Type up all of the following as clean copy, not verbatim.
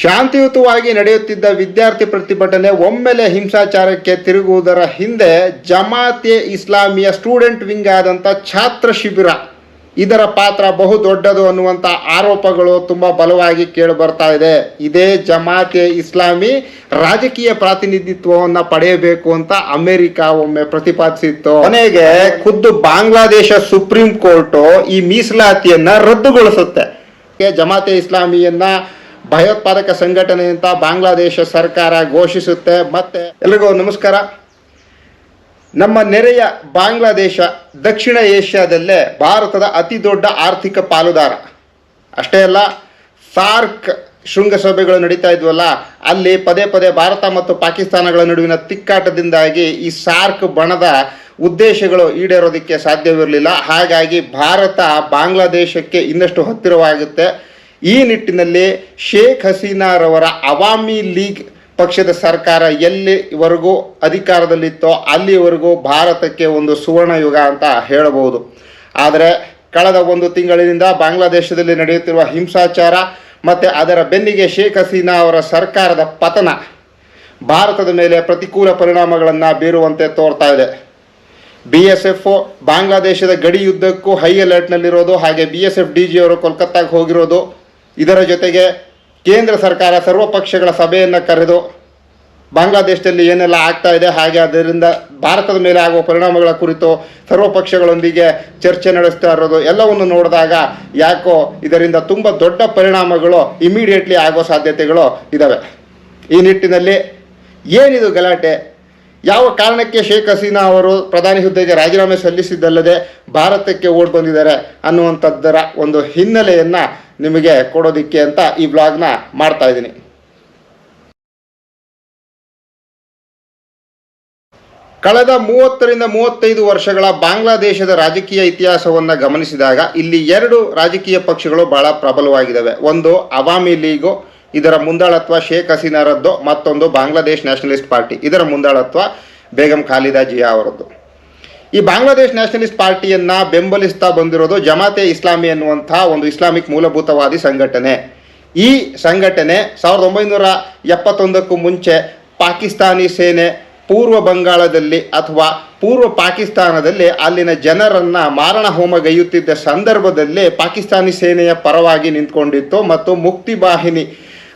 ಶಾಂತಿಯುತವಾಗಿ ನಡೆಯುತ್ತಿದ್ದ ವಿದ್ಯಾರ್ಥಿ ಪ್ರತಿಭಟನೆ ಒಮ್ಮೆಲೆ ಹಿಂಸಾಚಾರಕ್ಕೆ ತಿರುಗುವುದರ ಹಿಂದೆ ಜಮಾತೆ ಇಸ್ಲಾಮಿಯ ಸ್ಟೂಡೆಂಟ್ ವಿಂಗ್ ಆದಂಥ ಛಾತ್ರ ಶಿಬಿರ ಇದರ ಪಾತ್ರ ಬಹು ದೊಡ್ಡದು ಅನ್ನುವಂಥ ಆರೋಪಗಳು ತುಂಬ ಬಲವಾಗಿ ಕೇಳಿ ಬರ್ತಾ ಇದೆ. ಇದೇ ಜಮಾತೆ ಇಸ್ಲಾಮಿ ರಾಜಕೀಯ ಪ್ರಾತಿನಿಧಿತ್ವವನ್ನು ಪಡೆಯಬೇಕು ಅಂತ ಅಮೆರಿಕ ಒಮ್ಮೆ ಪ್ರತಿಪಾದಿಸಿತ್ತು. ಕೊನೆಗೆ ಖುದ್ದು ಬಾಂಗ್ಲಾದೇಶ ಸುಪ್ರೀಂ ಕೋರ್ಟು ಈ ಮೀಸಲಾತಿಯನ್ನ ರದ್ದುಗೊಳಿಸುತ್ತೆ. ಜಮಾತೆ ಇಸ್ಲಾಮಿಯನ್ನ ಭಯೋತ್ಪಾದಕ ಸಂಘಟನೆ ಅಂತ ಬಾಂಗ್ಲಾದೇಶ ಸರ್ಕಾರ ಘೋಷಿಸುತ್ತೆ. ಮತ್ತೆ ಎಲ್ರಿಗೂ ನಮಸ್ಕಾರ. ನಮ್ಮ ನೆರೆಯ ಬಾಂಗ್ಲಾದೇಶ ದಕ್ಷಿಣ ಏಷ್ಯಾದಲ್ಲೇ ಭಾರತದ ಅತಿ ದೊಡ್ಡ ಆರ್ಥಿಕ ಪಾಲುದಾರ. ಅಷ್ಟೇ ಅಲ್ಲ, ಸಾರ್ಕ್ ಶೃಂಗಸಭೆಗಳು ನಡೀತಾ ಇದ್ವಲ್ಲ, ಅಲ್ಲಿ ಪದೇ ಪದೇ ಭಾರತ ಮತ್ತು ಪಾಕಿಸ್ತಾನಗಳ ನಡುವಿನ ತಿಕ್ಕಾಟದಿಂದಾಗಿ ಈ ಸಾರ್ಕ್ ಬಣದ ಉದ್ದೇಶಗಳು ಈಡೇರೋದಕ್ಕೆ ಸಾಧ್ಯವಿರಲಿಲ್ಲ. ಹಾಗಾಗಿ ಭಾರತ ಬಾಂಗ್ಲಾದೇಶಕ್ಕೆ ಇನ್ನಷ್ಟು ಹತ್ತಿರವಾಗುತ್ತೆ. ಈ ನಿಟ್ಟಿನಲ್ಲಿ ಶೇಖ್ ಹಸೀನಾರವರ ಅವಾಮಿ ಲೀಗ್ ಪಕ್ಷದ ಸರ್ಕಾರ ಎಲ್ಲಿವರೆಗೂ ಅಧಿಕಾರದಲ್ಲಿತ್ತೋ ಅಲ್ಲಿವರೆಗೂ ಭಾರತಕ್ಕೆ ಒಂದು ಸುವರ್ಣ ಯುಗ ಅಂತ ಹೇಳಬಹುದು. ಆದರೆ ಕಳೆದ ಒಂದು ತಿಂಗಳಿನಿಂದ ಬಾಂಗ್ಲಾದೇಶದಲ್ಲಿ ನಡೆಯುತ್ತಿರುವ ಹಿಂಸಾಚಾರ ಮತ್ತು ಅದರ ಬೆನ್ನಿಗೆ ಶೇಖ್ ಹಸೀನಾ ಅವರ ಸರ್ಕಾರದ ಪತನ ಭಾರತದ ಮೇಲೆ ಪ್ರತಿಕೂಲ ಪರಿಣಾಮಗಳನ್ನು ಬೀರುವಂತೆ ತೋರ್ತಾ ಇದೆ. BSF ಬಾಂಗ್ಲಾದೇಶದ ಗಡಿ ಯುದ್ಧಕ್ಕೂ ಹೈ ಅಲರ್ಟ್ನಲ್ಲಿರೋದು, ಹಾಗೆ BSF DG ಅವರು ಕೋಲ್ಕತ್ತಾಗೆ ಹೋಗಿರೋದು, ಇದರ ಜೊತೆಗೆ ಕೇಂದ್ರ ಸರ್ಕಾರ ಸರ್ವಪಕ್ಷಗಳ ಸಭೆಯನ್ನು ಕರೆದು ಬಾಂಗ್ಲಾದೇಶದಲ್ಲಿ ಏನೆಲ್ಲ ಆಗ್ತಾ ಇದೆ, ಹಾಗೆ ಅದರಿಂದ ಭಾರತದ ಮೇಲೆ ಆಗುವ ಪರಿಣಾಮಗಳ ಕುರಿತು ಸರ್ವಪಕ್ಷಗಳೊಂದಿಗೆ ಚರ್ಚೆ ನಡೆಸ್ತಾ ಇರೋದು ಎಲ್ಲವನ್ನು ನೋಡಿದಾಗ ಯಾಕೋ ಇದರಿಂದ ತುಂಬ ದೊಡ್ಡ ಪರಿಣಾಮಗಳು ಇಮಿಡಿಯೇಟ್ಲಿ ಆಗೋ ಸಾಧ್ಯತೆಗಳು ಇದ್ದಾವೆ. ಈ ನಿಟ್ಟಿನಲ್ಲಿ ಏನಿದು ಗಲಾಟೆ, ಯಾವ ಕಾರಣಕ್ಕೆ ಶೇಖ್ ಹಸೀನಾ ಅವರು ಪ್ರಧಾನಿ ಹುದ್ದೆಗೆ ರಾಜೀನಾಮೆ ಸಲ್ಲಿಸಿದ್ದಲ್ಲದೆ ಭಾರತಕ್ಕೆ ಓಡ್ ಬಂದಿದ್ದಾರೆ ಅನ್ನುವಂಥದ್ದರ ಒಂದು ಹಿನ್ನೆಲೆಯನ್ನು ನಿಮಗೆ ಕೊಡೋದಿಕ್ಕೆ ಅಂತ ಈ ಬ್ಲಾಗ್ನ ಮಾಡ್ತಾ ಇದ್ದೀನಿ. ಕಳೆದ 30ರಿಂದ 35 ವರ್ಷಗಳ ಬಾಂಗ್ಲಾದೇಶದ ರಾಜಕೀಯ ಇತಿಹಾಸವನ್ನು ಗಮನಿಸಿದಾಗ ಇಲ್ಲಿ ಎರಡು ರಾಜಕೀಯ ಪಕ್ಷಗಳು ಬಹಳ ಪ್ರಬಲವಾಗಿದ್ದಾವೆ. ಒಂದು ಅವಾಮಿ ಲೀಗು, ಇದರ ಮುಂದಾಳತ್ವ ಶೇಖ್ ಹಸೀನಾರದ್ದು. ಮತ್ತೊಂದು ಬಾಂಗ್ಲಾದೇಶ್ ನ್ಯಾಷನಲಿಸ್ಟ್ ಪಾರ್ಟಿ, ಇದರ ಮುಂದಾಳತ್ವ ಬೇಗಂ ಖಾಲಿದಾ ಜಿಯಾ ಅವರದ್ದು. ಈ ಬಾಂಗ್ಲಾದೇಶ್ ನ್ಯಾಷನಲಿಸ್ಟ್ ಪಾರ್ಟಿಯನ್ನು ಬೆಂಬಲಿಸ್ತಾ ಬಂದಿರೋದು ಜಮಾತೆ ಇಸ್ಲಾಮಿ ಎನ್ನುವಂಥ ಒಂದು ಇಸ್ಲಾಮಿಕ್ ಮೂಲಭೂತವಾದಿ ಸಂಘಟನೆ. ಈ ಸಂಘಟನೆ 1971ಕ್ಕೂ ಮುಂಚೆ ಪಾಕಿಸ್ತಾನಿ ಸೇನೆ ಪೂರ್ವ ಬಂಗಾಳದಲ್ಲಿ ಅಥವಾ ಪೂರ್ವ ಪಾಕಿಸ್ತಾನದಲ್ಲಿ ಅಲ್ಲಿನ ಜನರನ್ನು ಮಾರಣ ಹೋಮಗೈಯುತ್ತಿದ್ದ ಸಂದರ್ಭದಲ್ಲಿ ಪಾಕಿಸ್ತಾನಿ ಸೇನೆಯ ಪರವಾಗಿ ನಿಂತ್ಕೊಂಡಿತ್ತು ಮತ್ತು ಮುಕ್ತಿ ಬಾಹಿನಿ,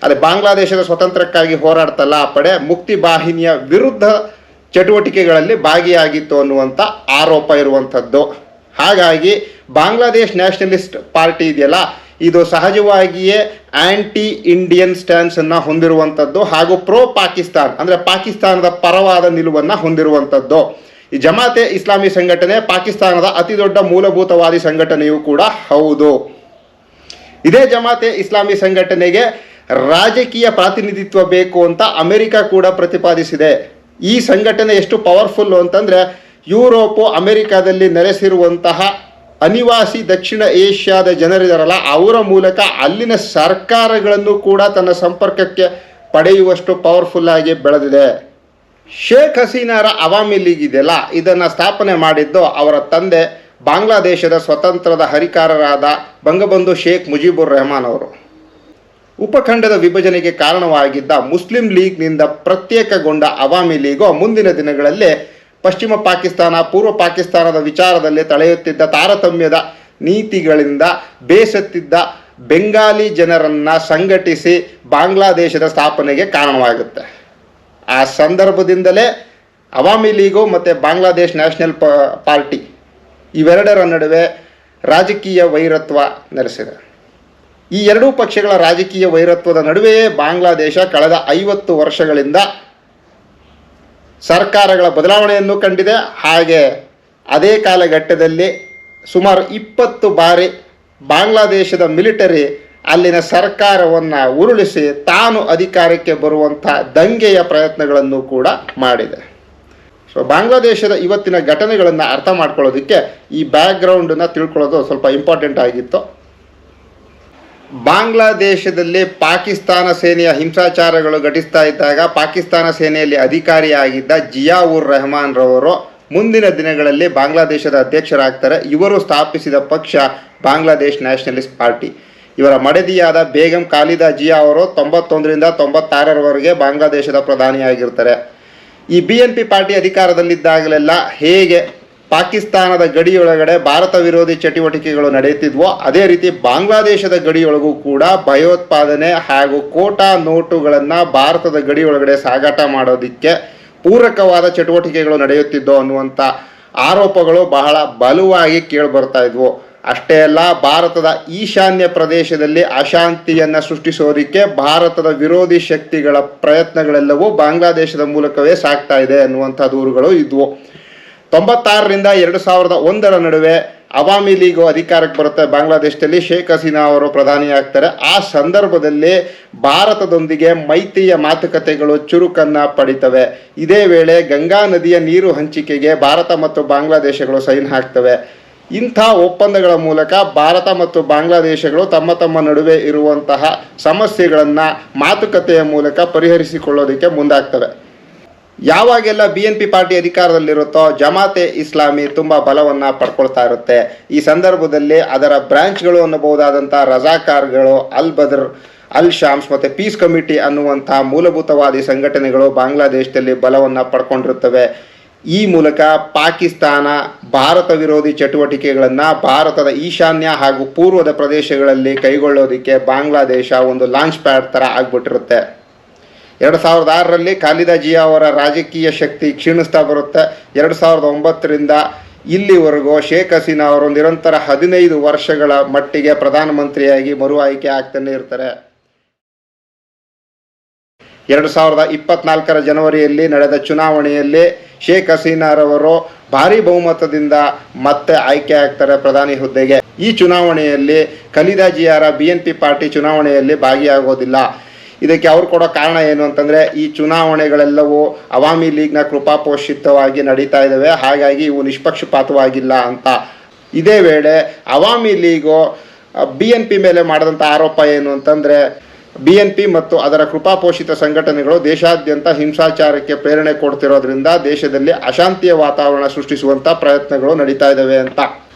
ಅದೇ ಬಾಂಗ್ಲಾದೇಶದ ಸ್ವತಂತ್ರಕ್ಕಾಗಿ ಹೋರಾಡ್ತಲ್ಲ ಆ ಪಡೆ, ಮುಕ್ತಿ ಬಾಹಿನಿಯ ವಿರುದ್ಧ ಚಟುವಟಿಕೆಗಳಲ್ಲಿ ಭಾಗಿಯಾಗಿತ್ತು ಅನ್ನುವಂಥ ಆರೋಪ ಇರುವಂಥದ್ದು. ಹಾಗಾಗಿ ಬಾಂಗ್ಲಾದೇಶ್ ನ್ಯಾಷನಲಿಸ್ಟ್ ಪಾರ್ಟಿ ಇದೆಯಲ್ಲ, ಇದು ಸಹಜವಾಗಿಯೇ ಆ್ಯಂಟಿ ಇಂಡಿಯನ್ ಸ್ಟ್ಯಾನ್ಸನ್ನು ಹೊಂದಿರುವಂಥದ್ದು ಹಾಗೂ ಪ್ರೋ ಪಾಕಿಸ್ತಾನ್ ಅಂದರೆ ಪಾಕಿಸ್ತಾನದ ಪರವಾದ ನಿಲುವನ್ನು ಹೊಂದಿರುವಂಥದ್ದು. ಈ ಜಮಾತೆ ಇಸ್ಲಾಮಿ ಸಂಘಟನೆ ಪಾಕಿಸ್ತಾನದ ಅತಿ ದೊಡ್ಡ ಮೂಲಭೂತವಾದಿ ಸಂಘಟನೆಯೂ ಕೂಡ ಹೌದು. ಇದೇ ಜಮಾತೆ ಇಸ್ಲಾಮಿ ಸಂಘಟನೆಗೆ ರಾಜಕೀಯ ಪ್ರಾತಿನಿಧಿತ್ವ ಬೇಕು ಅಂತ ಅಮೆರಿಕ ಕೂಡ ಪ್ರತಿಪಾದಿಸಿದೆ. ಈ ಸಂಘಟನೆ ಎಷ್ಟು ಪವರ್ಫುಲ್ಲು ಅಂತಂದರೆ, ಯುರೋಪು ಅಮೆರಿಕಾದಲ್ಲಿ ನೆಲೆಸಿರುವಂತಹ ಅನಿವಾಸಿ ದಕ್ಷಿಣ ಏಷ್ಯಾದ ಜನರಿದಾರಲ್ಲ, ಅವರ ಮೂಲಕ ಅಲ್ಲಿನ ಸರ್ಕಾರಗಳನ್ನು ಕೂಡ ತನ್ನ ಸಂಪರ್ಕಕ್ಕೆ ಪಡೆಯುವಷ್ಟು ಪವರ್ಫುಲ್ ಆಗಿ ಬೆಳೆದಿದೆ. ಶೇಖ್ ಹಸೀನಾರ ಅವಾಮಿ ಲೀಗ್ ಇದೆಯಲ್ಲ, ಇದನ್ನು ಸ್ಥಾಪನೆ ಮಾಡಿದ್ದು ಅವರ ತಂದೆ ಬಾಂಗ್ಲಾದೇಶದ ಸ್ವತಂತ್ರದ ಹರಿಕಾರರಾದ ಬಂಗಬಂಧು ಶೇಖ್ ಮುಜಿಬುರ್ ರೆಹಮಾನ್ ಅವರು. ಉಪಖಂಡದ ವಿಭಜನೆಗೆ ಕಾರಣವಾಗಿದ್ದ ಮುಸ್ಲಿಂ ಲೀಗ್ನಿಂದ ಪ್ರತ್ಯೇಕಗೊಂಡ ಅವಾಮಿ ಲೀಗು ಮುಂದಿನ ದಿನಗಳಲ್ಲಿ ಪಶ್ಚಿಮ ಪಾಕಿಸ್ತಾನ ಪೂರ್ವ ಪಾಕಿಸ್ತಾನದ ವಿಚಾರದಲ್ಲಿ ತಳೆಯುತ್ತಿದ್ದ ತಾರತಮ್ಯದ ನೀತಿಗಳಿಂದ ಬೇಸತ್ತಿದ್ದ ಬೆಂಗಾಲಿ ಜನರನ್ನು ಸಂಘಟಿಸಿ ಬಾಂಗ್ಲಾದೇಶದ ಸ್ಥಾಪನೆಗೆ ಕಾರಣವಾಗುತ್ತೆ. ಆ ಸಂದರ್ಭದಿಂದಲೇ ಅವಾಮಿ ಲೀಗು ಮತ್ತು ಬಾಂಗ್ಲಾದೇಶ್ ನ್ಯಾಷನಲ್ ಪಾರ್ಟಿ ಇವೆರಡರ ನಡುವೆ ರಾಜಕೀಯ ವೈರತ್ವ ನೆಲೆಸಿದೆ. ಈ ಎರಡೂ ಪಕ್ಷಗಳ ರಾಜಕೀಯ ವೈರತ್ವದ ನಡುವೆಯೇ ಬಾಂಗ್ಲಾದೇಶ ಕಳೆದ 50 ವರ್ಷಗಳಿಂದ ಸರ್ಕಾರಗಳ ಬದಲಾವಣೆಯನ್ನು ಕಂಡಿದೆ. ಹಾಗೆ ಅದೇ ಕಾಲಘಟ್ಟದಲ್ಲಿ ಸುಮಾರು 20 ಬಾರಿ ಬಾಂಗ್ಲಾದೇಶದ ಮಿಲಿಟರಿ ಅಲ್ಲಿನ ಸರ್ಕಾರವನ್ನು ಉರುಳಿಸಿ ತಾನು ಅಧಿಕಾರಕ್ಕೆ ಬರುವಂಥ ದಂಗೆಯ ಪ್ರಯತ್ನಗಳನ್ನು ಕೂಡ ಮಾಡಿದೆ. ಸೊ ಬಾಂಗ್ಲಾದೇಶದ ಇವತ್ತಿನ ಘಟನೆಗಳನ್ನು ಅರ್ಥ ಮಾಡ್ಕೊಳ್ಳೋದಕ್ಕೆ ಈ ಬ್ಯಾಕ್ಗ್ರೌಂಡನ್ನು ತಿಳ್ಕೊಳ್ಳೋದು ಸ್ವಲ್ಪ ಇಂಪಾರ್ಟೆಂಟ್ ಆಗಿತ್ತು. ಬಾಂಗ್ಲಾದೇಶದಲ್ಲಿ ಪಾಕಿಸ್ತಾನ ಸೇನೆಯ ಹಿಂಸಾಚಾರಗಳು ಘಟಿಸ್ತಾ ಇದ್ದಾಗ ಪಾಕಿಸ್ತಾನ ಸೇನೆಯಲ್ಲಿ ಅಧಿಕಾರಿಯಾಗಿದ್ದ ಜಿಯಾ ಉರ್ ರೆಹಮಾನ್ ರವರು ಮುಂದಿನ ದಿನಗಳಲ್ಲಿ ಬಾಂಗ್ಲಾದೇಶದ ಅಧ್ಯಕ್ಷರಾಗ್ತಾರೆ. ಇವರು ಸ್ಥಾಪಿಸಿದ ಪಕ್ಷ ಬಾಂಗ್ಲಾದೇಶ್ ನ್ಯಾಷನಲಿಸ್ಟ್ ಪಾರ್ಟಿ. ಇವರ ಮಡದಿಯಾದ ಬೇಗಂ ಖಾಲಿದಾ ಜಿಯಾ ಅವರು 91ರಿಂದ 96ರವರೆಗೆ ಬಾಂಗ್ಲಾದೇಶದ ಪ್ರಧಾನಿಯಾಗಿರ್ತಾರೆ. ಈ BNP ಪಾರ್ಟಿ ಅಧಿಕಾರದಲ್ಲಿದ್ದಾಗಲೆಲ್ಲ ಹೇಗೆ ಪಾಕಿಸ್ತಾನದ ಗಡಿಯೊಳಗಡೆ ಭಾರತ ವಿರೋಧಿ ಚಟುವಟಿಕೆಗಳು ನಡೆಯುತ್ತಿದ್ವೋ ಅದೇ ರೀತಿ ಬಾಂಗ್ಲಾದೇಶದ ಗಡಿಯೊಳಗೂ ಕೂಡ ಭಯೋತ್ಪಾದನೆ ಹಾಗೂ ಕೋಟಾ ನೋಟುಗಳನ್ನು ಭಾರತದ ಗಡಿಯೊಳಗಡೆ ಸಾಗಾಟ ಮಾಡೋದಕ್ಕೆ ಪೂರಕವಾದ ಚಟುವಟಿಕೆಗಳು ನಡೆಯುತ್ತಿದ್ದೋ ಅನ್ನುವಂಥ ಆರೋಪಗಳು ಬಹಳ ಬಲವಾಗಿ ಕೇಳಿಬರ್ತಾ ಇದ್ವು. ಅಷ್ಟೇ ಅಲ್ಲ, ಭಾರತದ ಈಶಾನ್ಯ ಪ್ರದೇಶದಲ್ಲಿ ಅಶಾಂತಿಯನ್ನು ಸೃಷ್ಟಿಸೋದಕ್ಕೆ ಭಾರತದ ವಿರೋಧಿ ಶಕ್ತಿಗಳ ಪ್ರಯತ್ನಗಳೆಲ್ಲವೂ ಬಾಂಗ್ಲಾದೇಶದ ಮೂಲಕವೇ ಸಾಗ್ತಾ ಇದೆ ಅನ್ನುವಂಥ ದೂರುಗಳು ಇದ್ವು. 96ರಿಂದ 2001ರ ನಡುವೆ ಅವಾಮಿ ಲೀಗು ಅಧಿಕಾರಕ್ಕೆ ಬರುತ್ತೆ ಬಾಂಗ್ಲಾದೇಶದಲ್ಲಿ. ಶೇಖ್ ಹಸೀನಾ ಅವರು ಪ್ರಧಾನಿಯಾಗ್ತಾರೆ. ಆ ಸಂದರ್ಭದಲ್ಲಿ ಭಾರತದೊಂದಿಗೆ ಮೈತ್ರಿಯ ಮಾತುಕತೆಗಳು ಚುರುಕನ್ನು ಪಡಿತವೆ. ಇದೇ ವೇಳೆ ಗಂಗಾ ನದಿಯ ನೀರು ಹಂಚಿಕೆಗೆ ಭಾರತ ಮತ್ತು ಬಾಂಗ್ಲಾದೇಶಗಳು ಸೈನ್ ಹಾಕ್ತವೆ. ಇಂಥ ಒಪ್ಪಂದಗಳ ಮೂಲಕ ಭಾರತ ಮತ್ತು ಬಾಂಗ್ಲಾದೇಶಗಳು ತಮ್ಮ ತಮ್ಮ ನಡುವೆ ಇರುವಂತಹ ಸಮಸ್ಯೆಗಳನ್ನು ಮಾತುಕತೆಯ ಮೂಲಕ ಪರಿಹರಿಸಿಕೊಳ್ಳೋದಕ್ಕೆ ಮುಂದಾಗ್ತವೆ. ಯಾವಾಗೆಲ್ಲ BNP ಪಾರ್ಟಿ ಅಧಿಕಾರದಲ್ಲಿರುತ್ತೋ ಜಮಾತೆ ಇಸ್ಲಾಮಿ ತುಂಬ ಬಲವನ್ನು ಪಡ್ಕೊಳ್ತಾ ಇರುತ್ತೆ. ಈ ಸಂದರ್ಭದಲ್ಲಿ ಅದರ ಬ್ರಾಂಚ್ಗಳು ಅನ್ನಬಹುದಾದಂಥ ರಜಾಕಾರ್ಗಳು, ಅಲ್ ಬದರ್, ಅಲ್ ಶಾಮ್ಸ್ ಮತ್ತು ಪೀಸ್ ಕಮಿಟಿ ಅನ್ನುವಂಥ ಮೂಲಭೂತವಾದಿ ಸಂಘಟನೆಗಳು ಬಾಂಗ್ಲಾದೇಶದಲ್ಲಿ ಬಲವನ್ನು ಪಡ್ಕೊಂಡಿರುತ್ತವೆ. ಈ ಮೂಲಕ ಪಾಕಿಸ್ತಾನ ಭಾರತ ವಿರೋಧಿ ಚಟುವಟಿಕೆಗಳನ್ನು ಭಾರತದ ಈಶಾನ್ಯ ಹಾಗೂ ಪೂರ್ವದ ಪ್ರದೇಶಗಳಲ್ಲಿ ಕೈಗೊಳ್ಳೋದಕ್ಕೆ ಬಾಂಗ್ಲಾದೇಶ ಒಂದು ಲಾಂಚ್ ಪ್ಯಾಡ್ ಥರ ಆಗಿಬಿಟ್ಟಿರುತ್ತೆ. 2006ರಲ್ಲಿ ಖಾಲಿದಾ ಜಿಯಾ ಅವರ ರಾಜಕೀಯ ಶಕ್ತಿ ಕ್ಷೀಣಿಸ್ತಾ ಬರುತ್ತೆ. 2009ರಿಂದ ಇಲ್ಲಿವರೆಗೂ ಶೇಖ್ ಹಸೀನಾ ಅವರು ನಿರಂತರ 15 ವರ್ಷಗಳ ಮಟ್ಟಿಗೆ ಪ್ರಧಾನಮಂತ್ರಿಯಾಗಿ ಮರು ಆಯ್ಕೆ ಆಗ್ತಾನೆ ಇರ್ತಾರೆ. 2024ರ ಜನವರಿಯಲ್ಲಿ ನಡೆದ ಚುನಾವಣೆಯಲ್ಲಿ ಶೇಖ್ ಹಸೀನಾರವರು ಭಾರಿ ಬಹುಮತದಿಂದ ಮತ್ತೆ ಆಯ್ಕೆ ಆಗ್ತಾರೆ ಪ್ರಧಾನಿ ಹುದ್ದೆಗೆ. ಈ ಚುನಾವಣೆಯಲ್ಲಿ ಖಾಲಿದಾ ಜಿಯಾರ BNP ಪಾರ್ಟಿ ಚುನಾವಣೆಯಲ್ಲಿ ಭಾಗಿಯಾಗೋದಿಲ್ಲ. ಇದಕ್ಕೆ ಅವ್ರು ಕೊಡೋ ಕಾರಣ ಏನು ಅಂತಂದರೆ, ಈ ಚುನಾವಣೆಗಳೆಲ್ಲವೂ ಅವಾಮಿ ಲೀಗ್ನ ಕೃಪಾಪೋಷಿತವಾಗಿ ನಡೀತಾ ಇದ್ದಾವೆ, ಹಾಗಾಗಿ ಇವು ನಿಷ್ಪಕ್ಷಪಾತವಾಗಿಲ್ಲ ಅಂತ. ಇದೇ ವೇಳೆ ಅವಾಮಿ ಲೀಗು BNP ಮೇಲೆ ಮಾಡಿದಂಥ ಆರೋಪ ಏನು ಅಂತಂದರೆ, BNP ಮತ್ತು ಅದರ ಕೃಪಾಪೋಷಿತ ಸಂಘಟನೆಗಳು ದೇಶಾದ್ಯಂತ ಹಿಂಸಾಚಾರಕ್ಕೆ ಪ್ರೇರಣೆ ಕೊಡ್ತಿರೋದ್ರಿಂದ ದೇಶದಲ್ಲಿ ಅಶಾಂತಿಯ ವಾತಾವರಣ ಸೃಷ್ಟಿಸುವಂಥ ಪ್ರಯತ್ನಗಳು ನಡೀತಾ ಇದ್ದಾವೆ ಅಂತ.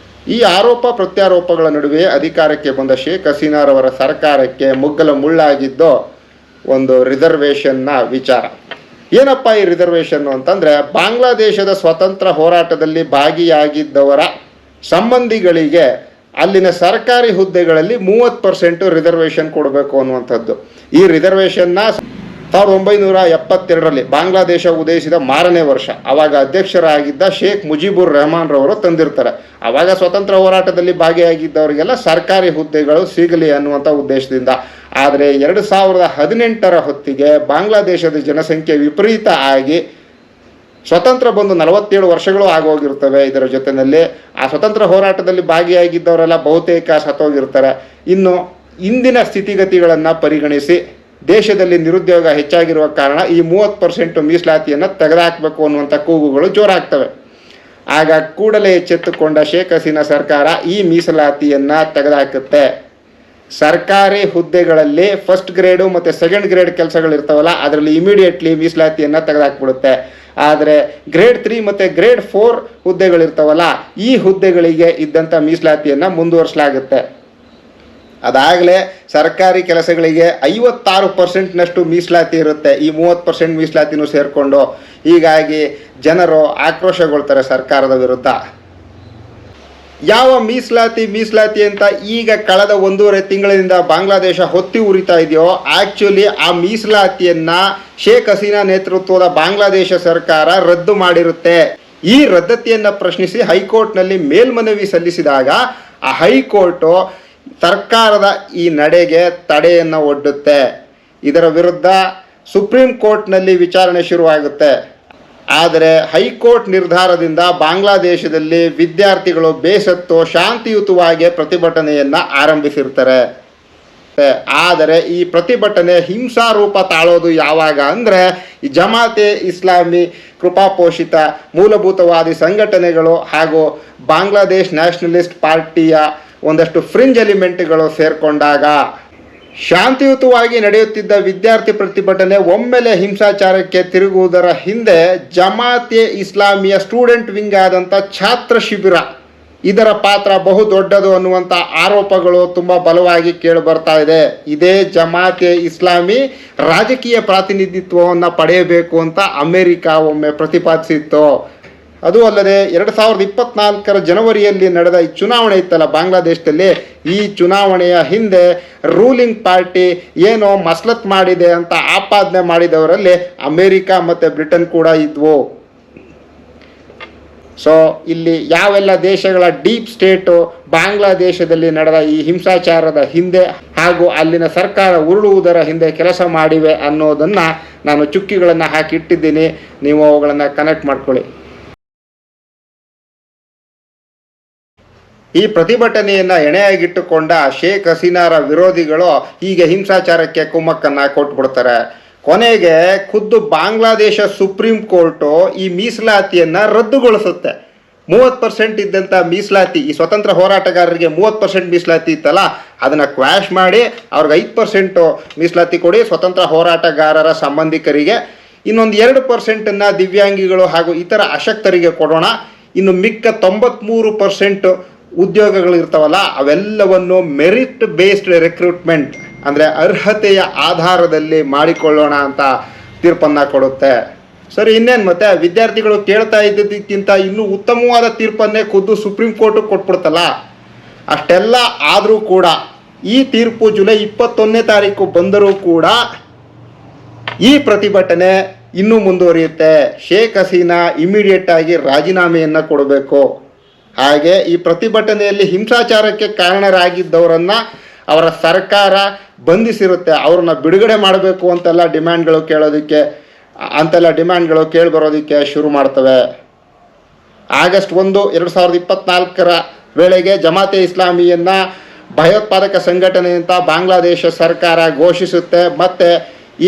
ಈ ಆರೋಪ ಪ್ರತ್ಯಾರೋಪಗಳ ನಡುವೆ ಅಧಿಕಾರಕ್ಕೆ ಬಂದ ಶೇಖ್ ಹಸೀನಾರವರ ಸರ್ಕಾರಕ್ಕೆ ಮುಗ್ಗಲ ಮುಳ್ಳಾಗಿದ್ದು ಒಂದು ರಿಸರ್ವೇಷನ್ನ ವಿಚಾರ. ಏನಪ್ಪ ಈ ರಿಸರ್ವೇಷನ್ನು ಅಂತಂದರೆ, ಬಾಂಗ್ಲಾದೇಶದ ಸ್ವತಂತ್ರ ಹೋರಾಟದಲ್ಲಿ ಭಾಗಿಯಾಗಿದ್ದವರ ಸಂಬಂಧಿಗಳಿಗೆ ಅಲ್ಲಿನ ಸರ್ಕಾರಿ ಹುದ್ದೆಗಳಲ್ಲಿ 30% ರಿಸರ್ವೇಷನ್ ಕೊಡಬೇಕು ಅನ್ನುವಂಥದ್ದು. ಈ ರಿಸರ್ವೇಷನ್ನ 1972ರಲ್ಲಿ ಬಾಂಗ್ಲಾದೇಶ ಉದಯಿಸಿದ ಮಾರನೇ ವರ್ಷ ಆವಾಗ ಅಧ್ಯಕ್ಷರಾಗಿದ್ದ ಶೇಖ್ ಮುಜಿಬುರ್ ರೆಹಮಾನ್ ರವರು ತಂದಿರ್ತಾರೆ. ಆವಾಗ ಸ್ವತಂತ್ರ ಹೋರಾಟದಲ್ಲಿ ಭಾಗಿಯಾಗಿದ್ದವರಿಗೆಲ್ಲ ಸರ್ಕಾರಿ ಹುದ್ದೆಗಳು ಸಿಗಲಿ ಅನ್ನುವಂಥ ಉದ್ದೇಶದಿಂದ. ಆದರೆ 2018ರ ಹೊತ್ತಿಗೆ ಬಾಂಗ್ಲಾದೇಶದ ಜನಸಂಖ್ಯೆ ವಿಪರೀತ ಆಗಿ ಸ್ವತಂತ್ರ ಬಂದು 47 ವರ್ಷಗಳು ಆಗೋಗಿರ್ತವೆ. ಇದರ ಜೊತೆಯಲ್ಲಿ ಆ ಸ್ವತಂತ್ರ ಹೋರಾಟದಲ್ಲಿ ಭಾಗಿಯಾಗಿದ್ದವರೆಲ್ಲ ಬಹುತೇಕ ಸತ್ತೋಗಿರ್ತಾರೆ. ಇನ್ನು ಇಂದಿನ ಸ್ಥಿತಿಗತಿಗಳನ್ನು ಪರಿಗಣಿಸಿ ದೇಶದಲ್ಲಿ ನಿರುದ್ಯೋಗ ಹೆಚ್ಚಾಗಿರುವ ಕಾರಣ ಈ 30% ಮೀಸಲಾತಿಯನ್ನು ತೆಗೆದುಹಾಕಬೇಕು ಅನ್ನುವಂಥ ಕೂಗುಗಳು ಜೋರಾಗ್ತವೆ. ಆಗ ಕೂಡಲೇ ಎಚ್ಚೆತ್ತುಕೊಂಡ ಶೇಖ್ ಹಸೀನಾ ಸರ್ಕಾರ ಈ ಮೀಸಲಾತಿಯನ್ನು ತೆಗೆದುಹಾಕುತ್ತೆ. ಸರ್ಕಾರಿ ಹುದ್ದೆಗಳಲ್ಲಿ ಫಸ್ಟ್ ಗ್ರೇಡು ಮತ್ತು ಸೆಕೆಂಡ್ ಗ್ರೇಡ್ ಕೆಲಸಗಳಿರ್ತಾವಲ್ಲ, ಅದರಲ್ಲಿ ಇಮಿಡಿಯೇಟ್ಲಿ ಮೀಸಲಾತಿಯನ್ನು ತೆಗೆದುಹಾಕ್ಬಿಡುತ್ತೆ. ಆದರೆ ಗ್ರೇಡ್ 3 ಮತ್ತು ಗ್ರೇಡ್ 4 ಹುದ್ದೆಗಳಿರ್ತಾವಲ್ಲ, ಈ ಹುದ್ದೆಗಳಿಗೆ ಇದ್ದಂಥ ಮೀಸಲಾತಿಯನ್ನು ಮುಂದುವರಿಸಲಾಗುತ್ತೆ. ಅದಾಗಲೇ ಸರ್ಕಾರಿ ಕೆಲಸಗಳಿಗೆ 56%ನಷ್ಟು ಮೀಸಲಾತಿ ಇರುತ್ತೆ, ಈ 30% ಮೀಸಲಾತಿನೂ ಸೇರಿಕೊಂಡು. ಹೀಗಾಗಿ ಜನರು ಆಕ್ರೋಶಗೊಳ್ತಾರೆ ಸರ್ಕಾರದ ವಿರುದ್ಧ. ಯಾವ ಮೀಸಲಾತಿ ಅಂತ ಈಗ ಕಳೆದ 1.5 ತಿಂಗಳಿಂದ ಬಾಂಗ್ಲಾದೇಶ ಹೊತ್ತಿ ಉರಿತಾ ಇದೆಯೋ, ಆ್ಯಕ್ಚುಲಿ ಆ ಮೀಸಲಾತಿಯನ್ನು ಶೇಖ್ ಹಸೀನಾ ನೇತೃತ್ವದ ಬಾಂಗ್ಲಾದೇಶ ಸರ್ಕಾರ ರದ್ದು ಮಾಡಿರುತ್ತೆ. ಈ ರದ್ದತಿಯನ್ನು ಪ್ರಶ್ನಿಸಿ ಹೈಕೋರ್ಟ್ನಲ್ಲಿ ಮೇಲ್ಮನವಿ ಸಲ್ಲಿಸಿದಾಗ ಆ ಹೈಕೋರ್ಟು ಸರ್ಕಾರದ ಈ ನಡೆಗೆ ತಡೆಯನ್ನು ಒಡ್ಡುತ್ತೆ. ಇದರ ವಿರುದ್ಧ ಸುಪ್ರೀಂ ಕೋರ್ಟ್ನಲ್ಲಿ ವಿಚಾರಣೆ ಶುರುವಾಗುತ್ತೆ. ಆದರೆ ಹೈಕೋರ್ಟ್ ನಿರ್ಧಾರದಿಂದ ಬಾಂಗ್ಲಾದೇಶದಲ್ಲಿ ವಿದ್ಯಾರ್ಥಿಗಳು ಬೇಸತ್ತು ಶಾಂತಿಯುತವಾಗಿ ಪ್ರತಿಭಟನೆಯನ್ನು ಆರಂಭಿಸಿರ್ತಾರೆ. ಆದರೆ ಈ ಪ್ರತಿಭಟನೆ ಹಿಂಸಾರೂಪ ತಾಳೋದು ಯಾವಾಗ ಅಂದರೆ, ಈ ಜಮಾತೆ ಇಸ್ಲಾಮಿ ಕೃಪಾಪೋಷಿತ ಮೂಲಭೂತವಾದಿ ಸಂಘಟನೆಗಳು ಹಾಗೂ ಬಾಂಗ್ಲಾದೇಶ್ ನ್ಯಾಷನಲಿಸ್ಟ್ ಪಾರ್ಟಿಯ ಒಂದಷ್ಟು ಫ್ರಿಂಜ್ ಎಲಿಮೆಂಟ್ಗಳು ಸೇರಿಕೊಂಡಾಗ. ಶಾಂತಿಯುತವಾಗಿ ನಡೆಯುತ್ತಿದ್ದ ವಿದ್ಯಾರ್ಥಿ ಪ್ರತಿಭಟನೆ ಒಮ್ಮೆಲೆ ಹಿಂಸಾಚಾರಕ್ಕೆ ತಿರುಗುವುದರ ಹಿಂದೆ ಜಮಾತೆ ಇಸ್ಲಾಮಿಯ ಸ್ಟೂಡೆಂಟ್ ವಿಂಗ್ ಆದಂಥ ಛಾತ್ರ ಶಿಬಿರ ಇದರ ಪಾತ್ರ ಬಹು ದೊಡ್ಡದು ಅನ್ನುವಂಥ ಆರೋಪಗಳು ತುಂಬ ಬಲವಾಗಿ ಕೇಳಿ ಬರ್ತಾ ಇದೆ. ಇದೇ ಜಮಾತೆ ಇಸ್ಲಾಮಿ ರಾಜಕೀಯ ಪ್ರಾತಿನಿಧಿತ್ವವನ್ನು ಪಡೆಯಬೇಕು ಅಂತ ಅಮೆರಿಕ ಒಮ್ಮೆ ಪ್ರತಿಪಾದಿಸಿತ್ತು. ಅದು ಅಲ್ಲದೆ 2024 ಜನವರಿಯಲ್ಲಿ ನಡೆದ ಈ ಚುನಾವಣೆ ಇತ್ತಲ್ಲ ಬಾಂಗ್ಲಾದೇಶದಲ್ಲಿ, ಈ ಚುನಾವಣೆಯ ಹಿಂದೆ ರೂಲಿಂಗ್ ಪಾರ್ಟಿ ಏನೋ ಮಸಲತ್ ಮಾಡಿದೆ ಅಂತ ಆಪಾದನೆ ಮಾಡಿದವರಲ್ಲಿ ಅಮೆರಿಕ ಮತ್ತು ಬ್ರಿಟನ್ ಕೂಡ ಇದ್ವು. ಸೊ ಇಲ್ಲಿ ಯಾವೆಲ್ಲ ದೇಶಗಳ ಡೀಪ್ ಸ್ಟೇಟು ಬಾಂಗ್ಲಾದೇಶದಲ್ಲಿ ನಡೆದ ಈ ಹಿಂಸಾಚಾರದ ಹಿಂದೆ ಹಾಗೂ ಅಲ್ಲಿನ ಸರ್ಕಾರ ಉರುಳುವುದರ ಹಿಂದೆ ಕೆಲಸ ಮಾಡಿವೆ ಅನ್ನೋದನ್ನು ನಾನು ಚುಕ್ಕಿಗಳನ್ನು ಹಾಕಿಟ್ಟಿದ್ದೀನಿ. ನೀವು ಅವುಗಳನ್ನು ಕನೆಕ್ಟ್ ಮಾಡ್ಕೊಳ್ಳಿ. ಈ ಪ್ರತಿಭಟನೆಯನ್ನು ಎಣೆಯಾಗಿಟ್ಟುಕೊಂಡ ಶೇಖ್ ಹಸೀನಾರ ವಿರೋಧಿಗಳು ಹೀಗೆ ಹಿಂಸಾಚಾರಕ್ಕೆ ಕುಮ್ಮಕ್ಕನ್ನು ಕೊಟ್ಬಿಡ್ತಾರೆ. ಕೊನೆಗೆ ಖುದ್ದು ಬಾಂಗ್ಲಾದೇಶ ಸುಪ್ರೀಂ ಕೋರ್ಟು ಈ ಮೀಸಲಾತಿಯನ್ನು ರದ್ದುಗೊಳಿಸುತ್ತೆ. 30% ಇದ್ದಂಥ ಮೀಸಲಾತಿ, ಈ ಸ್ವತಂತ್ರ ಹೋರಾಟಗಾರರಿಗೆ 30% ಮೀಸಲಾತಿ ಇತ್ತಲ್ಲ, ಅದನ್ನು ಕ್ವಾಶ್ ಮಾಡಿ ಅವ್ರಿಗೆ 5% ಮೀಸಲಾತಿ ಕೊಡಿ ಸ್ವತಂತ್ರ ಹೋರಾಟಗಾರರ ಸಂಬಂಧಿಕರಿಗೆ, ಇನ್ನೊಂದು 2% ದಿವ್ಯಾಂಗಿಗಳು ಹಾಗೂ ಇತರ ಅಶಕ್ತರಿಗೆ ಕೊಡೋಣ, ಇನ್ನು ಮಿಕ್ಕ 93% ಉದ್ಯೋಗಗಳು ಇರ್ತಾವಲ್ಲ ಅವೆಲ್ಲವನ್ನು ಮೆರಿಟ್ ಬೇಸ್ಡ್ ರಿಕ್ರೂಟ್ಮೆಂಟ್ ಅಂದರೆ ಅರ್ಹತೆಯ ಆಧಾರದಲ್ಲಿ ಮಾಡಿಕೊಳ್ಳೋಣ ಅಂತ ತೀರ್ಪನ್ನು ಕೊಡುತ್ತೆ. ಸರಿ, ಇನ್ನೇನು ಮತ್ತೆ ವಿದ್ಯಾರ್ಥಿಗಳು ಕೇಳ್ತಾ ಇದ್ದದಕ್ಕಿಂತ ಇನ್ನೂ ಉತ್ತಮವಾದ ತೀರ್ಪನ್ನೇ ಖುದ್ದು ಸುಪ್ರೀಂ ಕೋರ್ಟು ಕೊಟ್ಬಿಡ್ತಲ್ಲ. ಅಷ್ಟೆಲ್ಲ ಆದರೂ ಕೂಡ ಈ ತೀರ್ಪು ಜುಲೈ 21ನೇ ತಾರೀಕು ಬಂದರೂ ಕೂಡ ಈ ಪ್ರತಿಭಟನೆ ಇನ್ನೂ ಮುಂದುವರಿಯುತ್ತೆ. ಶೇಖ್ ಹಸೀನಾ ಇಮಿಡಿಯೇಟ್ ಆಗಿ ರಾಜೀನಾಮೆಯನ್ನು ಕೊಡಬೇಕು. ಹಾಗೆ ಈ ಪ್ರತಿಭಟನೆಯಲ್ಲಿ ಹಿಂಸಾಚಾರಕ್ಕೆ ಕಾರಣರಾಗಿದ್ದವರನ್ನು ಅವರ ಸರ್ಕಾರ ಬಂಧಿಸಿರುತ್ತೆ. ಅವ್ರನ್ನ ಬಿಡುಗಡೆ ಮಾಡಬೇಕು ಅಂತೆಲ್ಲ ಡಿಮ್ಯಾಂಡ್ಗಳು ಕೇಳಿಬರೋದಕ್ಕೆ ಶುರು ಮಾಡ್ತವೆ. ಆಗಸ್ಟ್ 1, 2024 ವೇಳೆಗೆ ಜಮಾತೆ ಇಸ್ಲಾಮಿಯನ್ನು ಭಯೋತ್ಪಾದಕ ಸಂಘಟನೆ ಅಂತ ಬಾಂಗ್ಲಾದೇಶ ಸರ್ಕಾರ ಘೋಷಿಸುತ್ತೆ. ಮತ್ತು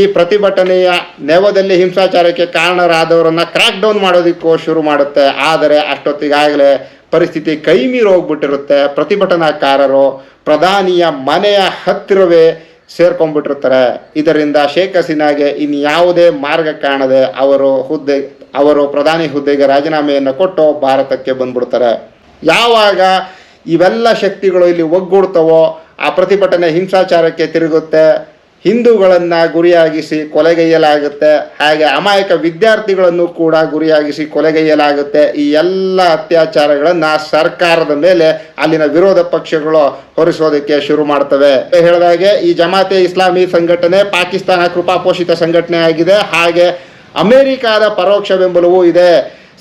ಈ ಪ್ರತಿಭಟನೆಯ ನೆವದಲ್ಲಿ ಹಿಂಸಾಚಾರಕ್ಕೆ ಕಾರಣರಾದವರನ್ನು ಕ್ರ್ಯಾಕ್ ಡೌನ್ ಮಾಡೋದಕ್ಕೂ ಶುರು ಮಾಡುತ್ತೆ. ಆದರೆ ಅಷ್ಟೊತ್ತಿಗಾಗಲೇ ಪರಿಸ್ಥಿತಿ ಕೈ ಮೀರಿ ಹೋಗ್ಬಿಟ್ಟಿರುತ್ತೆ. ಪ್ರತಿಭಟನಾಕಾರರು ಪ್ರಧಾನಿಯ ಮನೆಯ ಹತ್ತಿರವೇ ಸೇರ್ಕೊಂಡ್ಬಿಟ್ಟಿರ್ತಾರೆ. ಇದರಿಂದ ಶೇಖ್ ಹಸೀನಾಗೆ ಇನ್ಯಾವುದೇ ಮಾರ್ಗ ಕಾಣದೆ ಅವರು ಪ್ರಧಾನಿ ಹುದ್ದೆಗೆ ರಾಜೀನಾಮೆಯನ್ನು ಕೊಟ್ಟು ಭಾರತಕ್ಕೆ ಬಂದ್ಬಿಡ್ತಾರೆ. ಯಾವಾಗ ಇವೆಲ್ಲ ಶಕ್ತಿಗಳು ಇಲ್ಲಿ ಒಗ್ಗೂಡ್ತವೋ ಆ ಪ್ರತಿಭಟನೆ ಹಿಂಸಾಚಾರಕ್ಕೆ ತಿರುಗುತ್ತೆ. ಹಿಂದೂಗಳನ್ನು ಗುರಿಯಾಗಿಸಿ ಕೊಲೆಗೈಯಲಾಗುತ್ತೆ, ಹಾಗೆ ಅಮಾಯಕ ವಿದ್ಯಾರ್ಥಿಗಳನ್ನು ಕೂಡ ಗುರಿಯಾಗಿಸಿ ಕೊಲೆಗೈಯಲಾಗುತ್ತೆ. ಈ ಎಲ್ಲ ಅತ್ಯಾಚಾರಗಳನ್ನು ಸರ್ಕಾರದ ಮೇಲೆ ಅಲ್ಲಿನ ವಿರೋಧ ಪಕ್ಷಗಳು ಹೊರಿಸೋದಕ್ಕೆ ಶುರು ಮಾಡ್ತವೆ. ಹೇಳಿದಾಗೆ ಈ ಜಮಾತೆ ಇಸ್ಲಾಮಿ ಸಂಘಟನೆ ಪಾಕಿಸ್ತಾನ ಕೃಪಾಪೋಷಿತ ಸಂಘಟನೆ ಆಗಿದೆ. ಹಾಗೆ ಅಮೆರಿಕಾದ ಪರೋಕ್ಷ ಬೆಂಬಲವೂ ಇದೆ.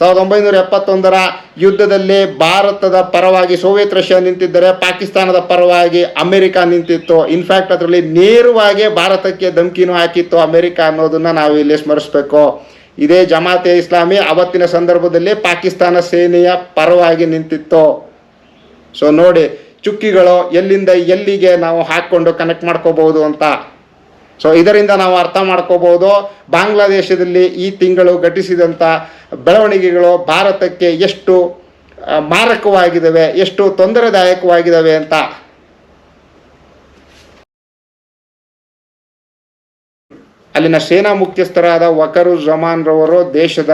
1971 ಯುದ್ಧದಲ್ಲಿ ಭಾರತದ ಪರವಾಗಿ ಸೋವಿಯತ್ ರಷ್ಯಾ ನಿಂತಿದ್ದರೆ ಪಾಕಿಸ್ತಾನದ ಪರವಾಗಿ ಅಮೆರಿಕ ನಿಂತಿತ್ತು. ಇನ್ಫ್ಯಾಕ್ಟ್ ಅದರಲ್ಲಿ ನೇರವಾಗಿ ಭಾರತಕ್ಕೆ ಧಮಕಿನೂ ಹಾಕಿತ್ತು ಅಮೆರಿಕ ಅನ್ನೋದನ್ನು ನಾವು ಇಲ್ಲಿ ಸ್ಮರಿಸಬೇಕು. ಇದೇ ಜಮಾತೆ ಇಸ್ಲಾಮಿ ಅವತ್ತಿನ ಸಂದರ್ಭದಲ್ಲಿ ಪಾಕಿಸ್ತಾನ ಸೇನೆಯ ಪರವಾಗಿ ನಿಂತಿತ್ತು. ಸೊ ನೋಡಿ ಚುಕ್ಕಿಗಳು ಎಲ್ಲಿಂದ ಎಲ್ಲಿಗೆ ನಾವು ಹಾಕ್ಕೊಂಡು ಕನೆಕ್ಟ್ ಮಾಡ್ಕೋಬಹುದು ಅಂತ. ಸೊ ಇದರಿಂದ ನಾವು ಅರ್ಥ ಮಾಡ್ಕೋಬಹುದು ಬಾಂಗ್ಲಾದೇಶದಲ್ಲಿ ಈ ತಿಂಗಳು ಘಟಿಸಿದಂಥ ಬೆಳವಣಿಗೆಗಳು ಭಾರತಕ್ಕೆ ಎಷ್ಟು ಮಾರಕವಾಗಿದ್ದಾವೆ, ಎಷ್ಟು ತೊಂದರೆದಾಯಕವಾಗಿದ್ದಾವೆ ಅಂತ. ಅಲ್ಲಿನ ಸೇನಾ ಮುಖ್ಯಸ್ಥರಾದ ವಕರುಜ್ಜಮಾನ್ ರವರು ದೇಶದ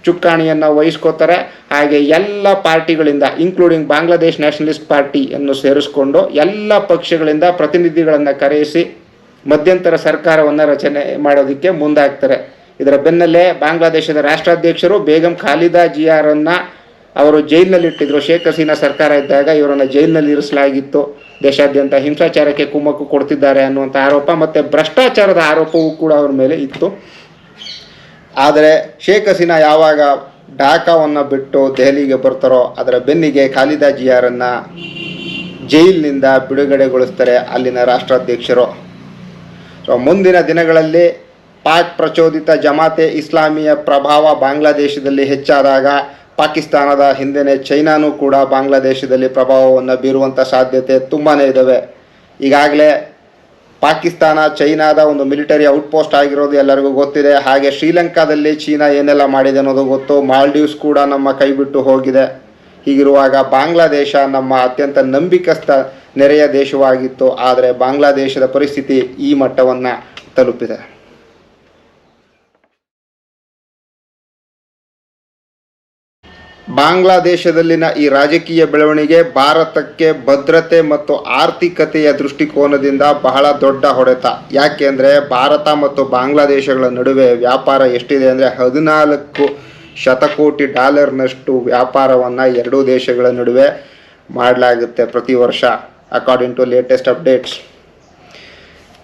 ಚುಕ್ಕಾಣಿಯನ್ನು ವಹಿಸ್ಕೋತಾರೆ. ಹಾಗೆ ಎಲ್ಲ ಪಾರ್ಟಿಗಳಿಂದ ಇನ್ಕ್ಲೂಡಿಂಗ್ ಬಾಂಗ್ಲಾದೇಶ್ ನ್ಯಾಷನಲಿಸ್ಟ್ ಪಾರ್ಟಿಯನ್ನು ಸೇರಿಸ್ಕೊಂಡು ಎಲ್ಲ ಪಕ್ಷಗಳಿಂದ ಪ್ರತಿನಿಧಿಗಳನ್ನು ಕರೆಯಿಸಿ ಮಧ್ಯಂತರ ಸರ್ಕಾರವನ್ನು ರಚನೆ ಮಾಡೋದಕ್ಕೆ ಮುಂದಾಗ್ತಾರೆ. ಇದರ ಬೆನ್ನಲ್ಲೇ ಬಾಂಗ್ಲಾದೇಶದ ರಾಷ್ಟ್ರಾಧ್ಯಕ್ಷರು ಬೇಗಂ ಖಾಲಿದಾ ಜಿಯಾರನ್ನು ಅವರು ಜೈಲಿನಲ್ಲಿಟ್ಟಿದ್ರು. ಶೇಖ್ ಹಸೀನಾ ಸರ್ಕಾರ ಇದ್ದಾಗ ಇವರನ್ನು ಜೈಲಿನಲ್ಲಿ ಇರಿಸಲಾಗಿತ್ತು. ದೇಶಾದ್ಯಂತ ಹಿಂಸಾಚಾರಕ್ಕೆ ಕುಮ್ಮಕ್ಕು ಕೊಡ್ತಿದ್ದಾರೆ ಅನ್ನುವಂಥ ಆರೋಪ ಮತ್ತು ಭ್ರಷ್ಟಾಚಾರದ ಆರೋಪವೂ ಕೂಡ ಅವ್ರ ಮೇಲೆ ಇತ್ತು. ಆದರೆ ಶೇಖ್ ಹಸೀನಾ ಯಾವಾಗ ಢಾಕಾವನ್ನು ಬಿಟ್ಟು ದೆಹಲಿಗೆ ಬರ್ತಾರೋ ಅದರ ಬೆನ್ನಿಗೆ ಖಾಲಿದಾ ಜಿಯಾರನ್ನು ಜೈಲಿನಿಂದ ಬಿಡುಗಡೆಗೊಳಿಸ್ತಾರೆ ಅಲ್ಲಿನ ರಾಷ್ಟ್ರಾಧ್ಯಕ್ಷರು. ಸೊ ಮುಂದಿನ ದಿನಗಳಲ್ಲಿ ಪಾಕ್ ಪ್ರಚೋದಿತ ಜಮಾತೆ ಇಸ್ಲಾಮಿಯ ಪ್ರಭಾವ ಬಾಂಗ್ಲಾದೇಶದಲ್ಲಿ ಹೆಚ್ಚಾದಾಗ ಪಾಕಿಸ್ತಾನದ ಹಿಂದೆಯೇ ಚೈನಾನೂ ಕೂಡ ಬಾಂಗ್ಲಾದೇಶದಲ್ಲಿ ಪ್ರಭಾವವನ್ನು ಬೀರುವಂಥ ಸಾಧ್ಯತೆ ತುಂಬಾ ಇದ್ದಾವೆ. ಈಗಾಗಲೇ ಪಾಕಿಸ್ತಾನ ಚೈನಾದ ಒಂದು ಮಿಲಿಟರಿ ಔಟ್ಪೋಸ್ಟ್ ಆಗಿರೋದು ಎಲ್ಲರಿಗೂ ಗೊತ್ತಿದೆ. ಹಾಗೆ ಶ್ರೀಲಂಕಾದಲ್ಲಿ ಚೀನಾ ಏನೆಲ್ಲ ಮಾಡಿದೆ ಅನ್ನೋದು ಗೊತ್ತು. ಮಾಲ್ಡೀವ್ಸ್ ಕೂಡ ನಮ್ಮ ಕೈ ಬಿಟ್ಟು ಹೋಗಿದೆ. ಹೀಗಿರುವಾಗ ಬಾಂಗ್ಲಾದೇಶ ನಮ್ಮ ಅತ್ಯಂತ ನಂಬಿಕಸ್ಥ ನೆರೆಯ ದೇಶವಾಗಿತ್ತು. ಆದರೆ ಬಾಂಗ್ಲಾದೇಶದ ಪರಿಸ್ಥಿತಿ ಈ ಮಟ್ಟವನ್ನು ತಲುಪಿದೆ. ಬಾಂಗ್ಲಾದೇಶದಲ್ಲಿನ ಈ ರಾಜಕೀಯ ಬೆಳವಣಿಗೆ ಭಾರತಕ್ಕೆ ಭದ್ರತೆ ಮತ್ತು ಆರ್ಥಿಕತೆಯ ದೃಷ್ಟಿಕೋನದಿಂದ ಬಹಳ ದೊಡ್ಡ ಹೊಡೆತ. ಯಾಕೆ ಅಂದರೆ ಭಾರತ ಮತ್ತು ಬಾಂಗ್ಲಾದೇಶಗಳ ನಡುವೆ ವ್ಯಾಪಾರ ಎಷ್ಟಿದೆ ಅಂದರೆ 14 ಶತಕೋಟಿ ಡಾಲರ್ನಷ್ಟು ವ್ಯಾಪಾರವನ್ನು ಎರಡೂ ದೇಶಗಳ ನಡುವೆ ಮಾಡಲಾಗುತ್ತೆ ಪ್ರತಿ ವರ್ಷ, ಅಕಾರ್ಡಿಂಗ್ ಟು ಲೇಟೆಸ್ಟ್ ಅಪ್ಡೇಟ್ಸ್.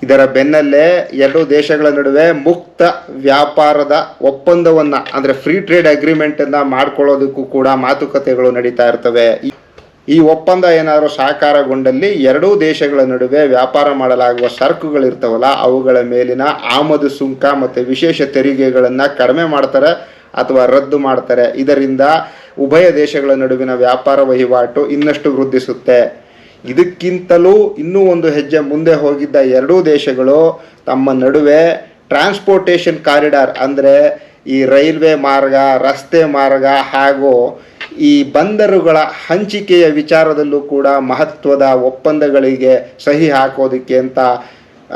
ಇದರ ಬೆನ್ನಲ್ಲೇ ಎರಡೂ ದೇಶಗಳ ನಡುವೆ ಮುಕ್ತ ವ್ಯಾಪಾರದ ಒಪ್ಪಂದವನ್ನು ಅಂದರೆ ಫ್ರೀ ಟ್ರೇಡ್ ಅಗ್ರಿಮೆಂಟನ್ನು ಮಾಡ್ಕೊಳ್ಳೋದಕ್ಕೂ ಕೂಡ ಮಾತುಕತೆಗಳು ನಡೀತಾ ಇರ್ತವೆ. ಈ ಒಪ್ಪಂದ ಏನಾದರೂ ಸಾಕಾರಗೊಂಡಲ್ಲಿ ಎರಡೂ ದೇಶಗಳ ನಡುವೆ ವ್ಯಾಪಾರ ಮಾಡಲಾಗುವ ಸರಕುಗಳಿರ್ತಾವಲ್ಲ ಅವುಗಳ ಮೇಲಿನ ಆಮದು ಸುಂಕ ಮತ್ತು ವಿಶೇಷ ತೆರಿಗೆಗಳನ್ನು ಕಡಿಮೆ ಮಾಡ್ತಾರೆ ಅಥವಾ ರದ್ದು ಮಾಡ್ತಾರೆ. ಇದರಿಂದ ಉಭಯ ದೇಶಗಳ ನಡುವಿನ ವ್ಯಾಪಾರ ವಹಿವಾಟು ಇನ್ನಷ್ಟು ವೃದ್ಧಿಸುತ್ತೆ. ಇದಕ್ಕಿಂತಲೂ ಇನ್ನೂ ಒಂದು ಹೆಜ್ಜೆ ಮುಂದೆ ಹೋಗಿದ್ದ ಎರಡೂ ದೇಶಗಳು ತಮ್ಮ ನಡುವೆ ಟ್ರಾನ್ಸ್ಪೋರ್ಟೇಷನ್ ಕಾರಿಡಾರ್ ಅಂದರೆ ಈ ರೈಲ್ವೆ ಮಾರ್ಗ, ರಸ್ತೆ ಮಾರ್ಗ ಹಾಗೂ ಈ ಬಂದರುಗಳ ಹಂಚಿಕೆಯ ವಿಚಾರದಲ್ಲೂ ಕೂಡ ಮಹತ್ವದ ಒಪ್ಪಂದಗಳಿಗೆ ಸಹಿ ಹಾಕೋದಕ್ಕೆ ಅಂತ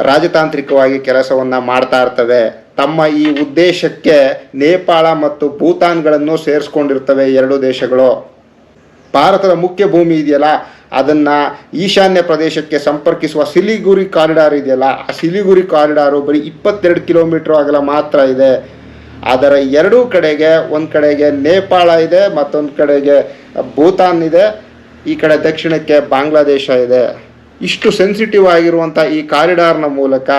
ರಾಜತಾಂತ್ರಿಕವಾಗಿ ಕೆಲಸವನ್ನು ಮಾಡ್ತಾ ಇರ್ತವೆ. ತಮ್ಮ ಈ ಉದ್ದೇಶಕ್ಕೆ ನೇಪಾಳ ಮತ್ತು ಭೂತಾನ್ಗಳನ್ನು ಸೇರಿಸ್ಕೊಂಡಿರ್ತವೆ ಎರಡೂ ದೇಶಗಳು. ಭಾರತದ ಮುಖ್ಯ ಭೂಮಿ ಇದೆಯಲ್ಲ ಅದನ್ನು ಈಶಾನ್ಯ ಪ್ರದೇಶಕ್ಕೆ ಸಂಪರ್ಕಿಸುವ ಸಿಲಿಗುರಿ ಕಾರಿಡಾರ್ ಇದೆಯಲ್ಲ ಆ ಸಿಲಿಗುರಿ ಕಾರಿಡಾರು ಬರೀ 22 ಕಿಲೋಮೀಟರ್ ಅಗಲ ಮಾತ್ರ ಇದೆ. ಅದರ ಎರಡೂ ಕಡೆಗೆ ಒಂದು ಕಡೆಗೆ ನೇಪಾಳ ಇದೆ, ಮತ್ತೊಂದು ಕಡೆಗೆ ಭೂತಾನ್ ಇದೆ, ಈ ಕಡೆ ದಕ್ಷಿಣಕ್ಕೆ ಬಾಂಗ್ಲಾದೇಶ ಇದೆ. ಇಷ್ಟು ಸೆನ್ಸಿಟಿವ್ ಆಗಿರುವಂಥ ಈ ಕಾರಿಡಾರ್ನ ಮೂಲಕ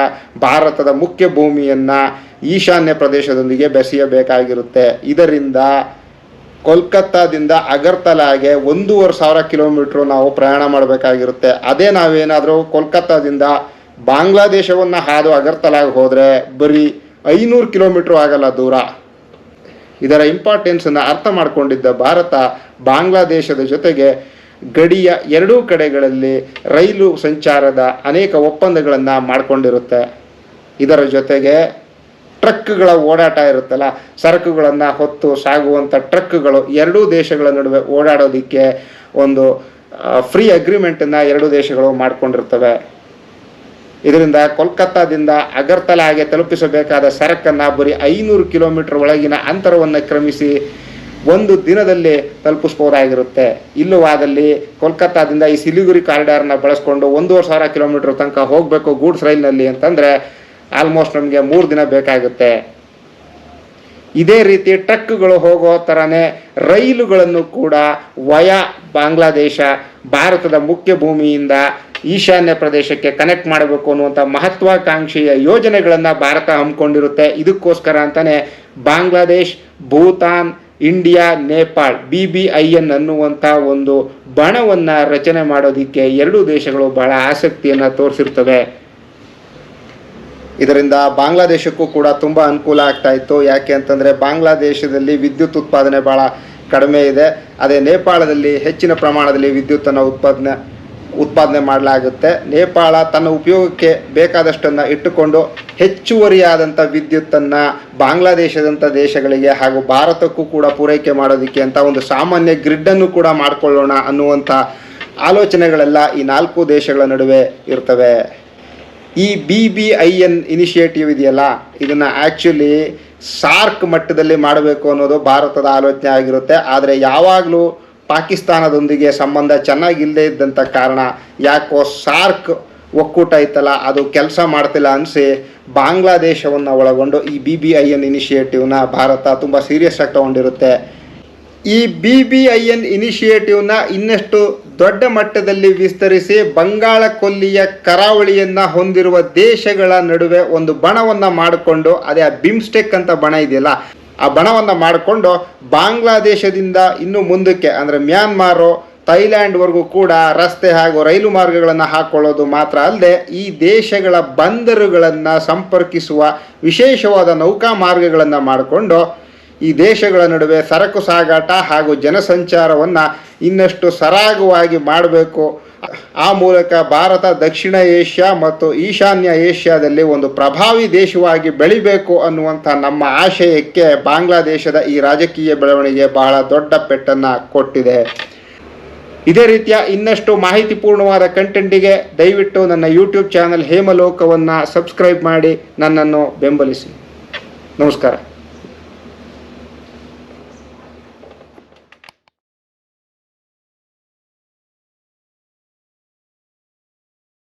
ಭಾರತದ ಮುಖ್ಯ ಭೂಮಿಯನ್ನು ಈಶಾನ್ಯ ಪ್ರದೇಶದೊಂದಿಗೆ ಬೆಸೆಯಬೇಕಾಗಿರುತ್ತೆ. ಇದರಿಂದ ಕೋಲ್ಕತ್ತಾದಿಂದ ಅಗರ್ತಲಾಗೆ 1,500 ಕಿಲೋಮೀಟ್ರು ನಾವು ಪ್ರಯಾಣ ಮಾಡಬೇಕಾಗಿರುತ್ತೆ. ಅದೇ ನಾವೇನಾದರೂ ಕೋಲ್ಕತ್ತಾದಿಂದ ಬಾಂಗ್ಲಾದೇಶವನ್ನು ಹಾದು ಅಗರ್ತಲಾಗೆ ಹೋದರೆ ಬರೀ 500 ಕಿಲೋಮೀಟ್ರು ಆಗಲ್ಲ ದೂರ. ಇದರ ಇಂಪಾರ್ಟೆನ್ಸನ್ನು ಅರ್ಥ ಮಾಡಿಕೊಂಡಿದ್ದ ಭಾರತ ಬಾಂಗ್ಲಾದೇಶದ ಜೊತೆಗೆ ಗಡಿಯ ಎರಡೂ ಕಡೆಗಳಲ್ಲಿ ರೈಲು ಸಂಚಾರದ ಅನೇಕ ಒಪ್ಪಂದಗಳನ್ನು ಮಾಡಿಕೊಂಡಿರುತ್ತೆ. ಇದರ ಜೊತೆಗೆ ಟ್ರಕ್ಗಳ ಓಡಾಟ ಇರುತ್ತಲ್ಲ, ಸರಕುಗಳನ್ನು ಹೊತ್ತು ಸಾಗುವಂಥ ಟ್ರಕ್ಗಳು ಎರಡೂ ದೇಶಗಳ ನಡುವೆ ಓಡಾಡೋದಕ್ಕೆ ಒಂದು ಫ್ರೀ ಅಗ್ರಿಮೆಂಟನ್ನು ಎರಡೂ ದೇಶಗಳು ಮಾಡಿಕೊಂಡಿರ್ತವೆ. ಇದರಿಂದ ಕೋಲ್ಕತ್ತಾದಿಂದ ಅಗರ್ತಲಾಗೆ ತಲುಪಿಸಬೇಕಾದ ಸರಕನ್ನು ಬರೀ 500 ಕಿಲೋಮೀಟರ್ ಒಳಗಿನ ಅಂತರವನ್ನು ಕ್ರಮಿಸಿ ಒಂದು ದಿನದಲ್ಲಿ ತಲುಪಿಸ್ಬೋದಾಗಿರುತ್ತೆ. ಇಲ್ಲವಾದಲ್ಲಿ ಕೋಲ್ಕತ್ತಾದಿಂದ ಈ ಸಿಲಿಗುರಿ ಕಾರಿಡಾರ್ನ ಬಳಸ್ಕೊಂಡು 1,500 ಕಿಲೋಮೀಟರ್ ತನಕ ಹೋಗಬೇಕು ಗೂಡ್ಸ್ ರೈಲ್ನಲ್ಲಿ ಅಂತಂದರೆ ಆಲ್ಮೋಸ್ಟ್ ನಮಗೆ 3 ದಿನ ಬೇಕಾಗುತ್ತೆ. ಇದೇ ರೀತಿ ಟ್ರಕ್ಗಳು ಹೋಗೋ ಥರನೇ ರೈಲುಗಳನ್ನು ಕೂಡ ವಯಾ ಬಾಂಗ್ಲಾದೇಶ ಭಾರತದ ಮುಖ್ಯ ಭೂಮಿಯಿಂದ ಈಶಾನ್ಯ ಪ್ರದೇಶಕ್ಕೆ ಕನೆಕ್ಟ್ ಮಾಡಬೇಕು ಅನ್ನುವಂಥ ಮಹತ್ವಾಕಾಂಕ್ಷೆಯ ಯೋಜನೆಗಳನ್ನು ಭಾರತ ಹಮ್ಮಿಕೊಂಡಿರುತ್ತೆ. ಇದಕ್ಕೋಸ್ಕರ ಅಂತಲೇ ಬಾಂಗ್ಲಾದೇಶ್, ಭೂತಾನ್, ಇಂಡಿಯಾ, ನೇಪಾಳ್ BBIN ಅನ್ನುವಂಥ ಒಂದು ಬಣವನ್ನು ರಚನೆ ಮಾಡೋದಕ್ಕೆ ಎರಡೂ ದೇಶಗಳು ಬಹಳ ಆಸಕ್ತಿಯನ್ನು ತೋರಿಸಿರ್ತವೆ. ಇದರಿಂದ ಬಾಂಗ್ಲಾದೇಶಕ್ಕೂ ಕೂಡ ತುಂಬ ಅನುಕೂಲ ಆಗ್ತಾ ಇತ್ತು. ಯಾಕೆ ಅಂತಂದರೆ ಬಾಂಗ್ಲಾದೇಶದಲ್ಲಿ ವಿದ್ಯುತ್ ಉತ್ಪಾದನೆ ಭಾಳ ಕಡಿಮೆ ಇದೆ. ಅದೇ ನೇಪಾಳದಲ್ಲಿ ಹೆಚ್ಚಿನ ಪ್ರಮಾಣದಲ್ಲಿ ವಿದ್ಯುತ್ತನ್ನು ಉತ್ಪಾದನೆ ಮಾಡಲಾಗುತ್ತೆ. ನೇಪಾಳ ತನ್ನ ಉಪಯೋಗಕ್ಕೆ ಬೇಕಾದಷ್ಟನ್ನು ಇಟ್ಟುಕೊಂಡು ಹೆಚ್ಚುವರಿಯಾದಂಥ ವಿದ್ಯುತ್ತನ್ನು ಬಾಂಗ್ಲಾದೇಶದಂಥ ದೇಶಗಳಿಗೆ ಹಾಗೂ ಭಾರತಕ್ಕೂ ಕೂಡ ಪೂರೈಕೆ ಮಾಡೋದಕ್ಕೆ ಅಂತ ಒಂದು ಸಾಮಾನ್ಯ ಗ್ರಿಡ್ಡನ್ನು ಕೂಡ ಮಾಡಿಕೊಳ್ಳೋಣ ಅನ್ನುವಂಥ ಆಲೋಚನೆಗಳೆಲ್ಲ ಈ 4 ದೇಶಗಳ ನಡುವೆ ಇರ್ತವೆ. ಈ BBIN ಇನಿಷಿಯೇಟಿವ್ ಇದೆಯಲ್ಲ ಇದನ್ನು ಆ್ಯಕ್ಚುಲಿ ಸಾರ್ಕ್ ಮಟ್ಟದಲ್ಲಿ ಮಾಡಬೇಕು ಅನ್ನೋದು ಭಾರತದ ಆಲೋಚನೆ ಆಗಿರುತ್ತೆ. ಆದರೆ ಯಾವಾಗಲೂ ಪಾಕಿಸ್ತಾನದೊಂದಿಗೆ ಸಂಬಂಧ ಚೆನ್ನಾಗಿಲ್ಲದೆ ಇದ್ದಂಥ ಕಾರಣ ಯಾಕೋ ಸಾರ್ಕ್ ಒಕ್ಕೂಟ ಐತಲ್ಲ ಅದು ಕೆಲಸ ಮಾಡ್ತಿಲ್ಲ ಅನಿಸಿ ಬಾಂಗ್ಲಾದೇಶವನ್ನು ಒಳಗೊಂಡು ಈ BBIN ಇನಿಷಿಯೇಟಿವ್ನ ಭಾರತ ತುಂಬ ಸೀರಿಯಸ್ ಆಗಿ ತಗೊಂಡಿರುತ್ತೆ. ಈ BBIN ಇನಿಷಿಯೇಟಿವ್ನ ಇನ್ನಷ್ಟು ದೊಡ್ಡ ಮಟ್ಟದಲ್ಲಿ ವಿಸ್ತರಿಸಿ ಬಂಗಾಳ ಕೊಲ್ಲಿಯ ಕರಾವಳಿಯನ್ನು ಹೊಂದಿರುವ ದೇಶಗಳ ನಡುವೆ ಒಂದು ಬಣವನ್ನು ಮಾಡಿಕೊಂಡು ಅದೇ ಆ ಬಿಮ್ಸ್ಟೆಕ್ ಅಂತ ಬಣ ಇದೆಯಲ್ಲ ಆ ಬಣವನ್ನು ಮಾಡಿಕೊಂಡು ಬಾಂಗ್ಲಾದೇಶದಿಂದ ಇನ್ನು ಮುಂದಕ್ಕೆ ಅಂದರೆ ಮ್ಯಾನ್ಮಾರು, ಥೈಲ್ಯಾಂಡ್ವರೆಗೂ ಕೂಡ ರಸ್ತೆ ಹಾಗೂ ರೈಲು ಮಾರ್ಗಗಳನ್ನು ಹಾಕ್ಕೊಳ್ಳೋದು ಮಾತ್ರ ಅಲ್ಲದೆ ಈ ದೇಶಗಳ ಬಂದರುಗಳನ್ನು ಸಂಪರ್ಕಿಸುವ ವಿಶೇಷವಾದ ನೌಕಾ ಮಾರ್ಗಗಳನ್ನು ಮಾಡಿಕೊಂಡು ಈ ದೇಶಗಳ ನಡುವೆ ಸರಕು ಸಾಗಾಟ ಹಾಗೂ ಜನಸಂಚಾರವನ್ನು ಇನ್ನಷ್ಟು ಸರಾಗವಾಗಿ ಮಾಡಬೇಕು. ಆ ಮೂಲಕ ಭಾರತ ದಕ್ಷಿಣ ಏಷ್ಯಾ ಮತ್ತು ಈಶಾನ್ಯ ಏಷ್ಯಾದಲ್ಲಿ ಒಂದು ಪ್ರಭಾವಿ ದೇಶವಾಗಿ ಬೆಳಿಬೇಕು ಅನ್ನುವಂಥ ನಮ್ಮ ಆಶಯಕ್ಕೆ ಬಾಂಗ್ಲಾದೇಶದ ಈ ರಾಜಕೀಯ ಬೆಳವಣಿಗೆ ಬಹಳ ದೊಡ್ಡ ಪೆಟ್ಟನ್ನು ಕೊಟ್ಟಿದೆ. ಇದೇ ರೀತಿಯ ಇನ್ನಷ್ಟು ಮಾಹಿತಿಪೂರ್ಣವಾದ ಕಂಟೆಂಟಿಗೆ ದಯವಿಟ್ಟು ನನ್ನ ಯೂಟ್ಯೂಬ್ ಚಾನಲ್ ಹೇಮಲೋಕವನ್ನು ಸಬ್ಸ್ಕ್ರೈಬ್ ಮಾಡಿ ನನ್ನನ್ನು ಬೆಂಬಲಿಸಿ. ನಮಸ್ಕಾರ.